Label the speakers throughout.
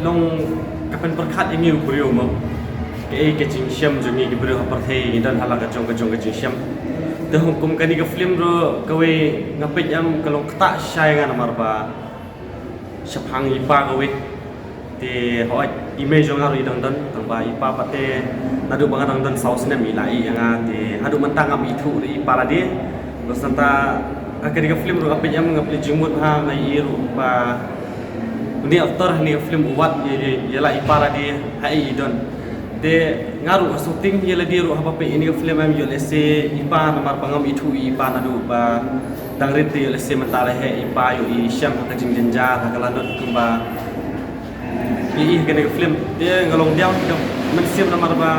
Speaker 1: long kapan perkat ini beliau mau ke jing siam jungi ke beliau partai dan halak jong ke jing siam dah hukum kani ke film ro kawe ngapit am kalau ketak syai ngan marba syapang ipa kawe te hoi image jong haru idang dan tamba ipa pate nadu bangan dan saus nem ilai yang te adu mentang am itu ipa la dia losanta akari ke film ro ngapit am ngapit jingmut ha mai iru pa ni aktor ni film uwat ye la ipa la dia hai idon de ngaru shooting ye la dia ro apa pe ini ke film am yo lese ipa namar pangam itu ipa nadu ba dangrit ye lese mentale he ipa yo I syam ka jing jenja ka kalanot kumba I kene ke film dia ngalong dia men siam namar ba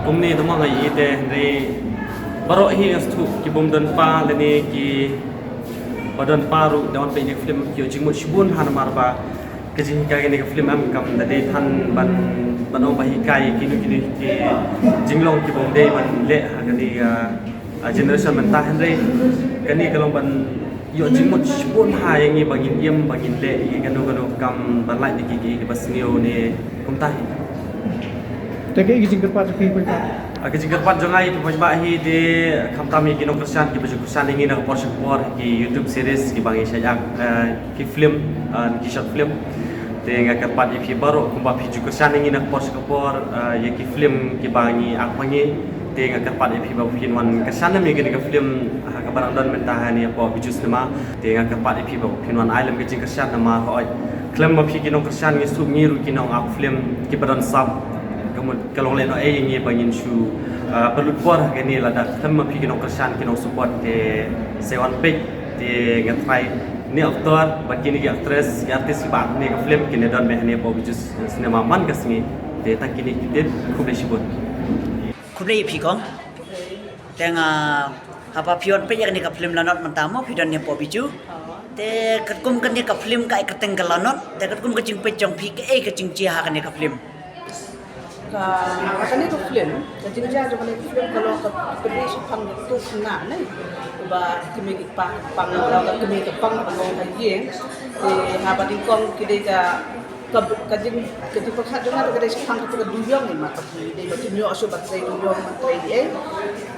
Speaker 1: pumni dama ngai ite re baro hi astu ki bom dan pa lene ki badan paru dawan pe ini film yo jingmut shibun han namar ba kejing ka kene ke film am kam dade than ban om bahi kai kini ki jinglong ki bom dei ban le ha kani generation mentah henry kani kalong ban yo jingmut shibun ha yang ni bangin iem bangin le kanu kam ban lai ki basnio ne kumtai
Speaker 2: Tege gijing kerpat ki pa.
Speaker 1: Kejing kerpat jangai ki pajba hi de khamtami ki nokrasan ki baju kusan ingin nak portion por ki YouTube series ki bangi sajak ki film ki short film dengan kerpat ipi baru kumba pi juga san ingin nak portion por ye ki film ki bangi akmangi dengan kerpat ipi baru pinwan kesan mi ki film ka barang dan mentahani apa biju cinema dengan kerpat ipi baru pinwan island kejing kesan nama hoi klaim ma pi ki nokrasan ngi sub ngiru ki nong ak film ki badan sab kalau leno ini bangin su perlu kuar kini lada sama pi kino kersan kino support ke sewan page di ngatrai ni aktor bagi ni aktris artis ba ni ke film kini dan mehni po bijus sinema man kasmi de tak kini de kuble shibut
Speaker 3: kuble pi kong tenga apa pion pe yang ni ke film lanot mentamo pi dan ni po biju te ketkum kan ni ke film kai keteng lanot te ketkum ke jing pe jong pi ke jing ji ha kan ni ke film
Speaker 4: Akan itu film, jadi kerja juga itu film kalau kedua sepang itu kena nih, bah kami pang kalau kami pang kalau lagi, habat ingkong kita kajing kita perhat juga kedua sepang itu keduyong ni mata ni, macam ni asyik baterai duyong baterai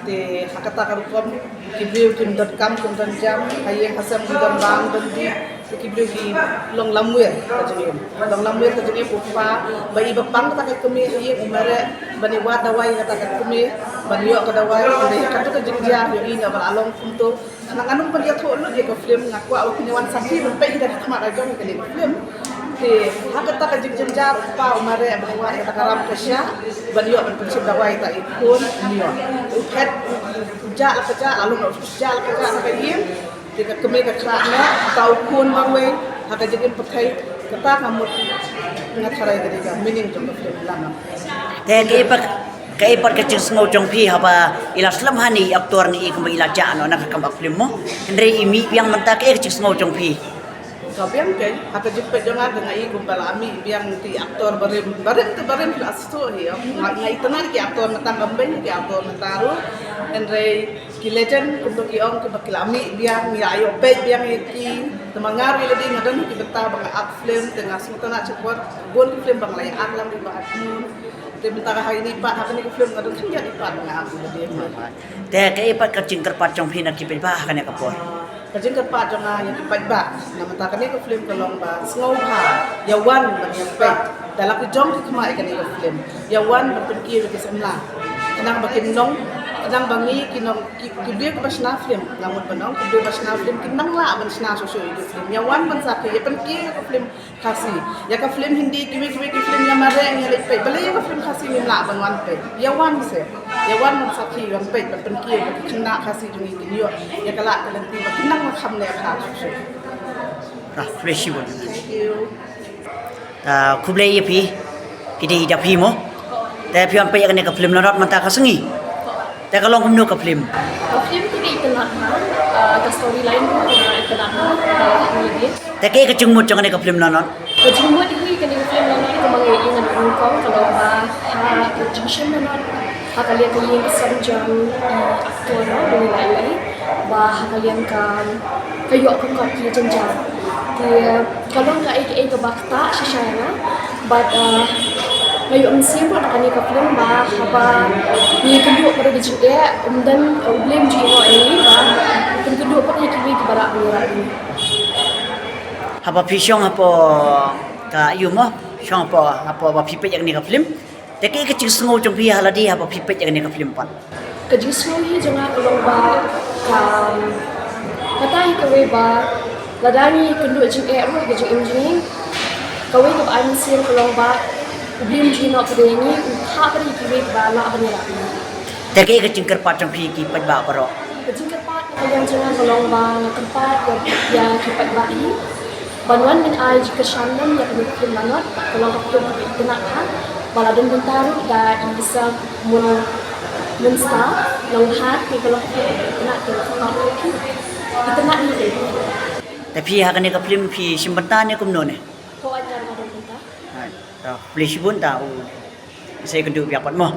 Speaker 4: dia, hakata karukom kibrio kim.com kim.jam, hayang hasam kim.bang dan di kibrio ki long lamwer kajing long lamwer kajing pupa bai bapang kata kami hayang umare bani wat dawai kata kami bani yo ka dawai de katu kajing dia yo ina bal along kunto nanganung pan dia tholo dia ko film ngaku awak ni wan sakhi rum pe ida khama ra jong ke film te hakata kajing jenjar upa umare bani wat kata karam kesya bani yo ban prinsip dawai ta ikun niyo uket ja la kerja alung ja la kerja ka yin jika kami kerana tahu pun bangwe haka jadi pakai kata kamu ingat hari ketika meaning jom film lama.
Speaker 3: Te ke ipat ke jing sngo jong pi haba ila slam hani aktor ni ikam ila jano nak kam film mo andre imi yang mentak ke jing sngo jong pi.
Speaker 4: Kau biang ke haka jumpa jangan dengan ikum balami biang ti aktor barem asto ya ngai tenar ki aktor mentang kambing ki aktor mentaru andre ki legend untuk iong ke bakilami biang mi ayo pe biang ki temangar wi lebih ngadan ki beta bang art film tengah sutana cepot gon ki film bang lai art lam di bang atun te benta hari ni pat hak ni ki film ngadan kan jadi pat bang aku lebih
Speaker 3: te ke ipat ke jing kerpat jong pi nak ki ba kan ya kapor
Speaker 4: kajing kerpat jangan yang kipat ba nama takkan ni ke film kelong ba snow ha yawan bang yang pe dalam ki jong ki kemai kan ni ke film yawan berpikir ke semla kenang bakin nong kadang bangi kinong kibir ke basna film namun penong kibir basna film kinang la basna susu itu film yawan ban sak ya penki ke film khasi ya ke film hindi kiwi ki film yang mare yang lek pe bale ya ke film khasi min la ban wan pe yawan se yawan ban sakhi yang pe penki ke kina khasi jungi kinyo ya kala kalanti kinang ma kham le kha susu
Speaker 3: fresh bon
Speaker 4: thank you
Speaker 3: kuble pi kide ida pi mo te pion pe yang ni ke film lanot manta ka sengi te kalong kumno ka film
Speaker 5: film tu itulah the storyline itulah dia
Speaker 3: te ke jingmut jong ni ka film lanot
Speaker 5: kejimut ini kan film lanot itu mangai ingat engkau kalau junction lanot kalian kalian kesanjang aktor dengan lain kalian kan kayu aku kau jenjang dia kalau nggak ke bakta sisanya but ngayon siyempre nakani ka film ba haba ni kedua pada di juga dan blame jiwa ini ba kedua pada kini bara ni
Speaker 3: haba pisong apa ka yumo syong apa ba pipet yang ni ka film teki ke cing sengo jong pi haladi haba pipet yang ni ka film pat
Speaker 5: kejusno hi jangan kalau ba katai kawe ba ladani kedua juga ro ke engineering kawe ke ba sir kalau ba blame jiwa pada ini ha pada kini ba la banyak
Speaker 3: teki ke cing kerpat jong pi ki pat ba paro
Speaker 5: kecing kepat yang jangan kalau ba kepat ya kepat ba ini Banuan min ay jika shandam ya kami film banget kalau waktu itu nak baladun bentaru da bisa mun star long hat ni kalau nak kalau kita nak ni
Speaker 3: tapi ha kani ka film pi simbanta ni kumno ne
Speaker 5: kau ajar baladun bentar
Speaker 3: ta please bun ta saya kedua biapat mo